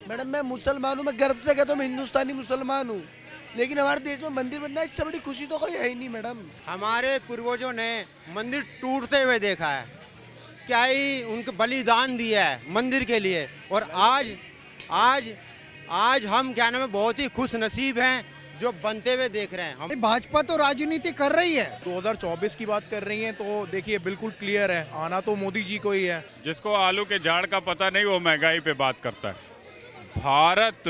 Madam मैं मुसलमान हूँ, मैं गर्व से कहता हूँ मैं हिंदुस्तानी मुसलमान हूँ, लेकिन हमारे देश में मंदिर बनना है इससे बड़ी खुशी तो कोई है ही नहीं मैडम। हमारे पूर्वजों ने मंदिर टूटते हुए देखा है, क्या ही उनको बलिदान दिया है मंदिर के लिए। और आज आज आज हम क्या नाम है बहुत ही खुश नसीब हैं जो बनते हुए देख रहे हैं। हम भाजपा तो राजनीति कर रही है। 2024 की बात कर रही हैं तो देखिए बिल्कुल क्लियर है, आना तो मोदी जी को ही है। जिसको आलू के झाड़ का पता नहीं वो महंगाई पे बात करता है। भारत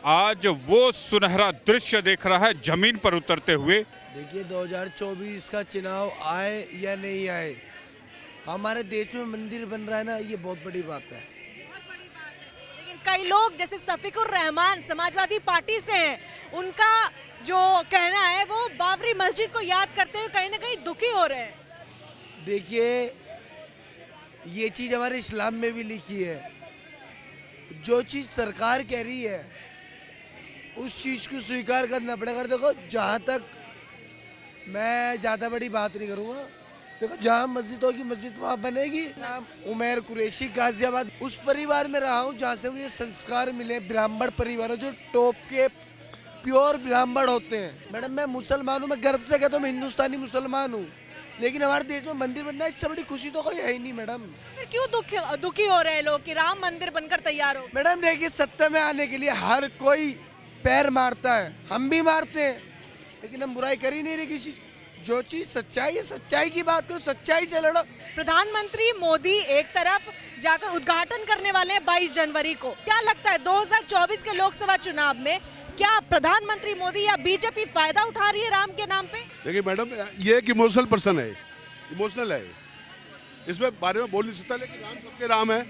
आज वो सुनहरा दृश्य देख रहा है जमीन पर उतरते हुए। देखिए 2024 का चुनाव आए या नहीं आए, हमारे देश में मंदिर बन रहा है ना, ये बहुत बड़ी बात है। लेकिन कई लोग जैसे सफीकुर रहमान समाजवादी पार्टी से हैं, उनका जो कहना है वो बाबरी मस्जिद को याद करते हुए कहीं ना कहीं दुखी हो रहे हैं। देखिए ये चीज़ हमारे इस्लाम में भी लिखी है, जो चीज़ सरकार कह रही है उस चीज़ को स्वीकार करना पड़ेगा। देखो जहाँ तक मैं ज़्यादा बड़ी बात नहीं करूँगा, देखो जहाँ मस्जिद होगी मस्जिद वहाँ बनेगी। नाम उमैर कुरैशी, गाजियाबाद उस परिवार में रहा हूँ जहाँ से मुझे संस्कार मिले, ब्राह्मण परिवार जो टॉप के प्योर ब्राह्मण होते हैं। मैडम मैं मुसलमान हूँ, मैं गर्व से कहता हूँ मैं हिंदुस्तानी मुसलमान हूँ, लेकिन हमारे देश में मंदिर बनना है इससे बड़ी खुशी तो कोई है ही नहीं मैडम। फिर क्यों दुखी हो रहे हैं लोग कि राम मंदिर बनकर तैयार हो? मैडम देखिए सत्ता में आने के लिए हर कोई पैर मारता है, हम भी मारते हैं, लेकिन हम बुराई कर ही नहीं रहे किसी। जो चीज सच्चाई है सच्चाई की बात करो, सच्चाई से लड़ो। प्रधानमंत्री मोदी एक तरफ जाकर उद्घाटन करने वाले हैं 22 जनवरी को। क्या लगता है 2024 के लोकसभा चुनाव में क्या प्रधानमंत्री मोदी या बीजेपी फायदा उठा रही है राम के नाम पे? देखिए मैडम ये एक इमोशनल पर्सन है, इमोशनल है, इसमें बारे में बोल नहीं सकता, लेकिन राम सबके राम है,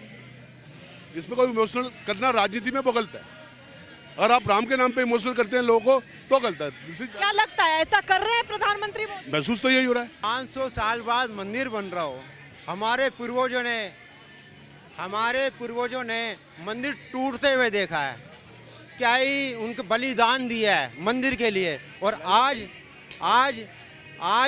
इसमें कोई इमोशनल करना राजनीति में बहुत गलत है। अगर आप राम के नाम पे इमोशनल करते हैं लोगों को तो गलत है। क्या लगता है ऐसा कर रहे हैं प्रधानमंत्री मोदी? महसूस तो यही हो रहा है। 500 साल बाद मंदिर बन रहा हो, हमारे पूर्वजों ने मंदिर टूटते हुए देखा है, क्या ही उनको बलिदान दिया है मंदिर के लिए। और आज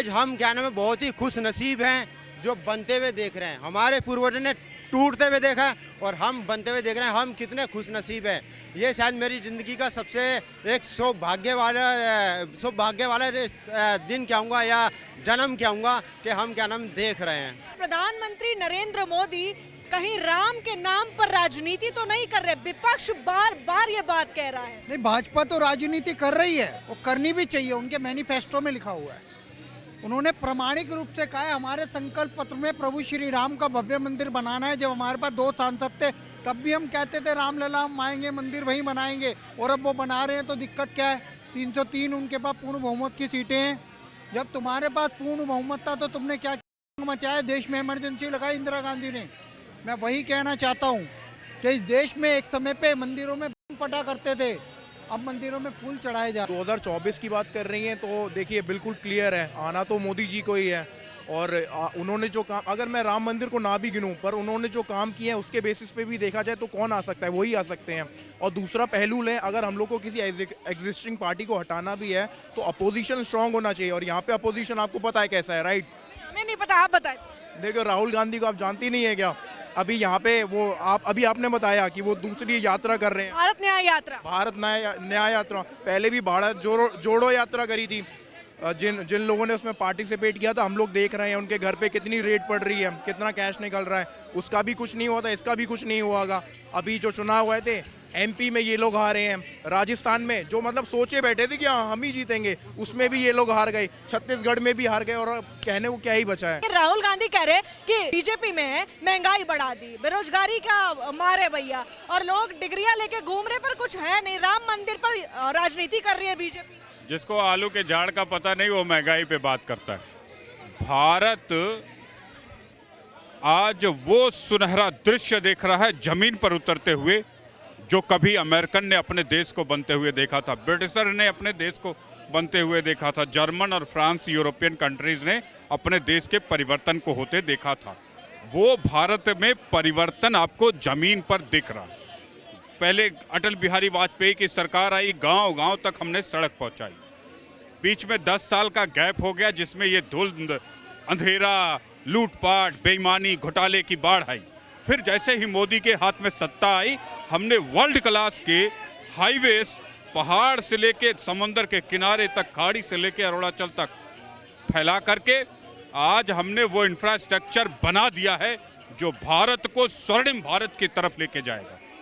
हम क्या नाम है बहुत ही खुश नसीब हैं जो बनते हुए देख रहे हैं। हमारे पूर्वजों ने टूटते हुए देखा है और हम बनते हुए देख रहे हैं, हम कितने खुश नसीब हैं। ये शायद मेरी ज़िंदगी का सबसे एक सौभाग्य वाला दिन कहूँगा या जन्म कहूँगा कि हम क्या नाम देख रहे हैं। प्रधानमंत्री नरेंद्र मोदी कहीं राम के नाम पर राजनीति तो नहीं कर रहे, विपक्ष बार बार ये बात कह रहा है। नहीं, भाजपा तो राजनीति कर रही है, वो करनी भी चाहिए, उनके मैनिफेस्टो में लिखा हुआ है। उन्होंने प्रामाणिक रूप से कहा है हमारे संकल्प पत्र में प्रभु श्री राम का भव्य मंदिर बनाना है। जब हमारे पास 2 सांसद थे तब भी हम कहते थे रामलला हम आएंगे मंदिर वहीं बनाएंगे, और अब वो बना रहे हैं तो दिक्कत क्या है? 303 उनके पास पूर्ण बहुमत की सीटें हैं। जब तुम्हारे पास पूर्ण बहुमत था तो तुमने क्या मचाया? देश में इमरजेंसी लगाई इंदिरा गांधी ने। मैं वही कहना चाहता हूँ कि इस देश में एक समय पे मंदिरों में बम फटा करते थे, अब मंदिरों में फूल चढ़ाए जा रहे हैं। 2024 की बात कर रही हैं तो देखिए बिल्कुल क्लियर है, आना तो मोदी जी को ही है। और उन्होंने जो काम, अगर मैं राम मंदिर को ना भी गिनूं, पर उन्होंने जो काम किए हैं उसके बेसिस पे भी देखा जाए तो कौन आ सकता है? वही आ सकते हैं। और दूसरा पहलू लें, अगर हम लोग को किसी एग्जिस्टिंग पार्टी को हटाना भी है तो अपोजिशन स्ट्रांग होना चाहिए, और यहाँ पे अपोजिशन आपको पता है कैसा है, राइट? हमें नहीं पता, आप बताएं। देखो राहुल गांधी को आप जानती नहीं है क्या? अभी यहाँ पे वो आपने बताया कि वो दूसरी यात्रा कर रहे हैं, भारत न्याय यात्रा। पहले भी भारत जोड़ो यात्रा करी थी, जिन लोगों ने उसमें पार्टिसिपेट किया था, हम लोग देख रहे हैं उनके घर पे कितनी रेड पड़ रही है, कितना कैश निकल रहा है। उसका भी कुछ नहीं हुआ था, इसका भी कुछ नहीं हुआ। अभी जो चुनाव हुए थे MP में ये लोग हारे हैं, राजस्थान में जो मतलब सोचे बैठे थे कि हाँ हम ही जीतेंगे, उसमें भी ये लोग हार गए, छत्तीसगढ़ में भी हार गए, और कहने को क्या ही बचा है। राहुल गांधी कह रहे हैं कि बीजेपी में है महंगाई बढ़ा दी, बेरोजगारी का मारे भैया, और लोग डिग्रियां लेके घूम रहे, पर कुछ है नहीं। राम मंदिर पर राजनीति कर रही है बीजेपी। जिसको आलू के झाड़ का पता नहीं वो महंगाई पे बात करता है। भारत आज वो सुनहरा दृश्य देख रहा है जमीन पर उतरते हुए जो कभी अमेरिकन ने अपने देश को बनते हुए देखा था, ब्रिटिशर ने अपने देश को बनते हुए देखा था, जर्मन और फ्रांस यूरोपियन कंट्रीज ने अपने देश के परिवर्तन को होते देखा था। वो भारत में परिवर्तन आपको जमीन पर दिख रहा है। पहले अटल बिहारी वाजपेयी की सरकार आई, गांव-गांव तक हमने सड़क पहुंचाई। बीच में 10 साल का गैप हो गया जिसमें ये धुंध, अंधेरा, लूटपाट, बेईमानी, घोटाले की बाढ़ आई। फिर जैसे ही मोदी के हाथ में सत्ता आई, हमने वर्ल्ड क्लास के हाईवेज पहाड़ से लेके समंदर के किनारे तक, खाड़ी से लेके अरुणाचल तक फैला करके आज हमने वो इंफ्रास्ट्रक्चर बना दिया है जो भारत को स्वर्णिम भारत की तरफ लेके जाएगा।